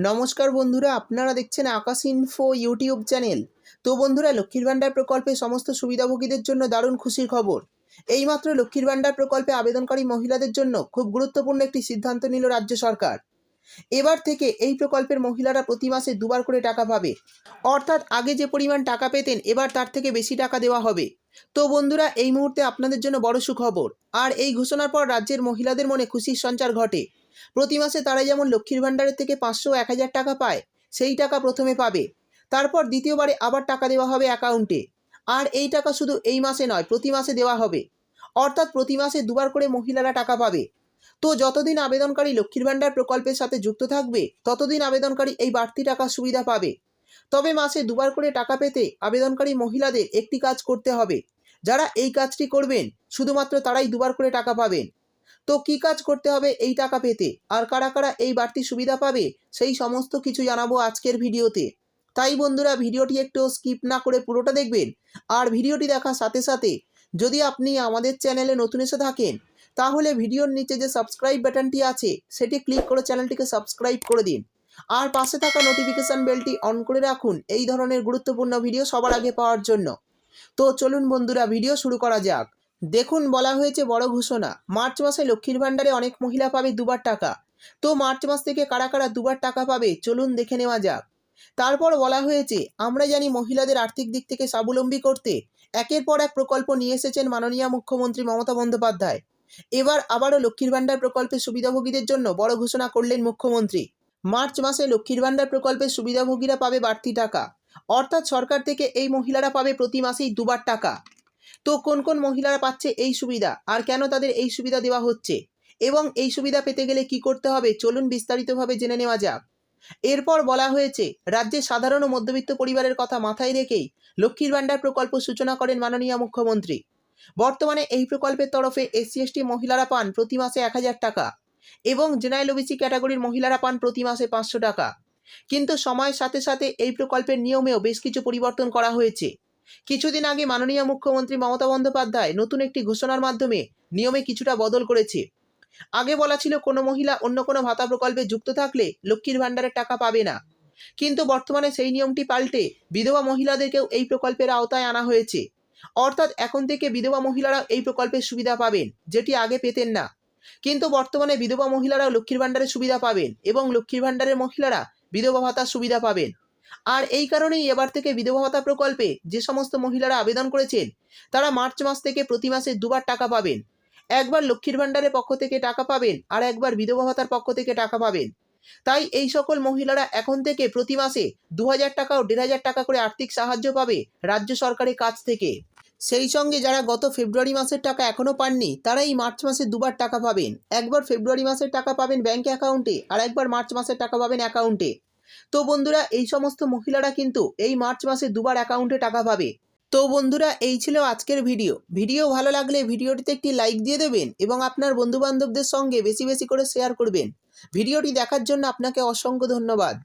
নমস্কার বন্ধুরা, আপনারা দেখছেন আকাশ ইনফো ইউটিউব চ্যানেল। তো বন্ধুরা, লক্ষ্মীর ভাণ্ডার প্রকল্পে সমস্ত সুবিধাভোগীদের জন্য দারুণ খুশির খবর। এইমাত্র লক্ষ্মীর ভাণ্ডার প্রকল্পে আবেদনকারী মহিলাদের জন্য খুব গুরুত্বপূর্ণ একটি সিদ্ধান্ত নিল রাজ্য সরকার। এবার থেকে এই প্রকল্পের মহিলারা প্রতি মাসে দুবার করে টাকা পাবে। অর্থাৎ আগে যে পরিমাণ টাকা পেতেন এবার তার থেকে বেশি টাকা দেওয়া হবে। তো বন্ধুরা, এই মুহূর্তে আপনাদের জন্য বড় সুখবর। আর এই ঘোষণার পর রাজ্যের মহিলাদের মনে খুশির সঞ্চার ঘটে। প্রতি মাসে তারা যেমন লক্ষ্মীর ভাণ্ডারের থেকে 500-1000 টাকা পায়, সেই টাকা প্রথমে পাবে। তারপর দ্বিতীয়বারে আবার টাকা দেওয়া হবে অ্যাকাউন্টে। আর এই টাকা শুধু এই মাসে নয়, প্রতি মাসে দেওয়া হবে। অর্থাৎ প্রতি মাসে দুবার করে মহিলারা টাকা পাবে। তো যতদিন আবেদনকারী লক্ষ্মীর ভাণ্ডার প্রকল্পের সাথে যুক্ত থাকবে ততদিন আবেদনকারী এই বাড়তি টাকার সুবিধা পাবে। তবে মাসে দুবার করে টাকা পেতে আবেদনকারী মহিলাদের একটি কাজ করতে হবে। যারা এই কাজটি করবেন শুধুমাত্র তারাই দুবার করে টাকা পাবেন। তো কী কাজ করতে হবে এই টাকা পেতে, আর কারা কারা এই বাড়তি সুবিধা পাবে, সেই সমস্ত কিছু জানাবো আজকের ভিডিওতে। তাই বন্ধুরা, ভিডিওটি একটু স্কিপ না করে পুরোটা দেখবেন। আর ভিডিওটি দেখার সাথে সাথে যদি আপনি আমাদের চ্যানেলে নতুন এসে থাকেন তাহলে ভিডিওর নিচে যে সাবস্ক্রাইব বাটনটি আছে সেটি ক্লিক করে চ্যানেলটিকে সাবস্ক্রাইব করে দিন। আর পাশে থাকা নোটিফিকেশান বেলটি অন করে রাখুন এই ধরনের গুরুত্বপূর্ণ ভিডিও সবার আগে পাওয়ার জন্য। তো চলুন বন্ধুরা, ভিডিও শুরু করা যাক। দেখুন, বলা হয়েছে বড় ঘোষণা। মার্চ মাসে লক্ষ্মীর ভাণ্ডারে অনেক মহিলা পাবে দুবার টাকা। তো মার্চ মাস থেকে কারা কারা দুবার টাকা পাবে চলুন দেখে নেওয়া যাক। তারপর বলা হয়েছে, আমরা জানি মহিলাদের আর্থিক দিক থেকে স্বাবলম্বী করতে একের পর এক প্রকল্প নিয়ে এসেছেন মাননীয় মুখ্যমন্ত্রী মমতা বন্দ্যোপাধ্যায়। এবার আবারও লক্ষ্মীর ভাণ্ডার প্রকল্পের সুবিধাভোগীদের জন্য বড় ঘোষণা করলেন মুখ্যমন্ত্রী। মার্চ মাসে লক্ষ্মীর ভাণ্ডার প্রকল্পের সুবিধাভোগীরা পাবে বাড়তি টাকা। অর্থাৎ সরকার থেকে এই মহিলারা পাবে প্রতি মাসেই দুবার টাকা। তো কোন কোন মহিলারা পাচ্ছে এই সুবিধা, আর কেন তাদের এই সুবিধা দেওয়া হচ্ছে, এবং এই সুবিধা পেতে গেলে কি করতে হবে চলুন বিস্তারিতভাবে জেনে নেওয়া যাক। এরপর বলা হয়েছে, রাজ্যের সাধারণ ও মধ্যবিত্ত পরিবারের কথা মাথায় রেখেই লক্ষ্মীর ভাণ্ডার প্রকল্প সূচনা করেন মাননীয় মুখ্যমন্ত্রী। বর্তমানে এই প্রকল্পের তরফে SC/ST মহিলারা পান প্রতি মাসে 1000 টাকা এবং জেনারেল OBC ক্যাটাগরির মহিলারা পান প্রতি মাসে 500 টাকা। কিন্তু সময়ের সাথে সাথে এই প্রকল্পের নিয়মেও বেশ কিছু পরিবর্তন করা হয়েছে। কিছুদিন আগে মাননীয় মুখ্যমন্ত্রী মমতা বন্দ্যোপাধ্যায় নতুন একটি ঘোষণার মাধ্যমে নিয়মে কিছুটা বদল করেছে। আগে বলা ছিল কোনো মহিলা অন্য কোনো ভাতা প্রকল্পে যুক্ত থাকলে লক্ষ্মীর ভাণ্ডারের টাকা পাবে না। কিন্তু বর্তমানে সেই নিয়মটি পাল্টে বিধবা মহিলাদেরকেও এই প্রকল্পের আওতায় আনা হয়েছে। অর্থাৎ এখন থেকে বিধবা মহিলারা এই প্রকল্পের সুবিধা পাবেন, যেটি আগে পেতেন না। কিন্তু বর্তমানে বিধবা মহিলারাও লক্ষ্মীর ভাণ্ডারের সুবিধা পাবেন এবং লক্ষ্মীর ভাণ্ডারের মহিলারা বিধবা ভাতার সুবিধা পাবেন। আর এই কারণেই এবার থেকে বিধবা ভাতা প্রকল্পে যে সমস্ত মহিলারা আবেদন করেছেন তারা মার্চ মাস থেকে প্রতি মাসে দুবার টাকা পাবেন। একবার লক্ষ্মীর ভাণ্ডারের পক্ষ থেকে টাকা পাবেন আর একবার বিধবা ভাতার পক্ষ থেকে টাকা পাবেন। তাই এই সকল মহিলারা এখন থেকে প্রতি মাসে 2000 টাকা ও 1500 টাকা করে আর্থিক সাহায্য পাবে রাজ্য সরকারের কাছ থেকে। সেই সঙ্গে যারা গত ফেব্রুয়ারি মাসের টাকা এখনও পাননি তারা এই মার্চ মাসে দুবার টাকা পাবেন। একবার ফেব্রুয়ারি মাসের টাকা পাবেন ব্যাঙ্ক অ্যাকাউন্টে আর একবার মার্চ মাসের টাকা পাবেন অ্যাকাউন্টে। তো বন্ধুরা, এই সমস্ত মহিলারা কিন্তু এই মার্চ মাসে দুবার অ্যাকাউন্টে টাকা পাবে। তো বন্ধুরা, এই ছিল আজকের ভিডিও ভালো লাগলে ভিডিওটিতে একটি লাইক দিয়ে দেবেন এবং আপনার বন্ধুবান্ধবদের সঙ্গে বেশি বেশি করে শেয়ার করবেন। ভিডিওটি দেখার জন্য আপনাকে অসংখ্য ধন্যবাদ।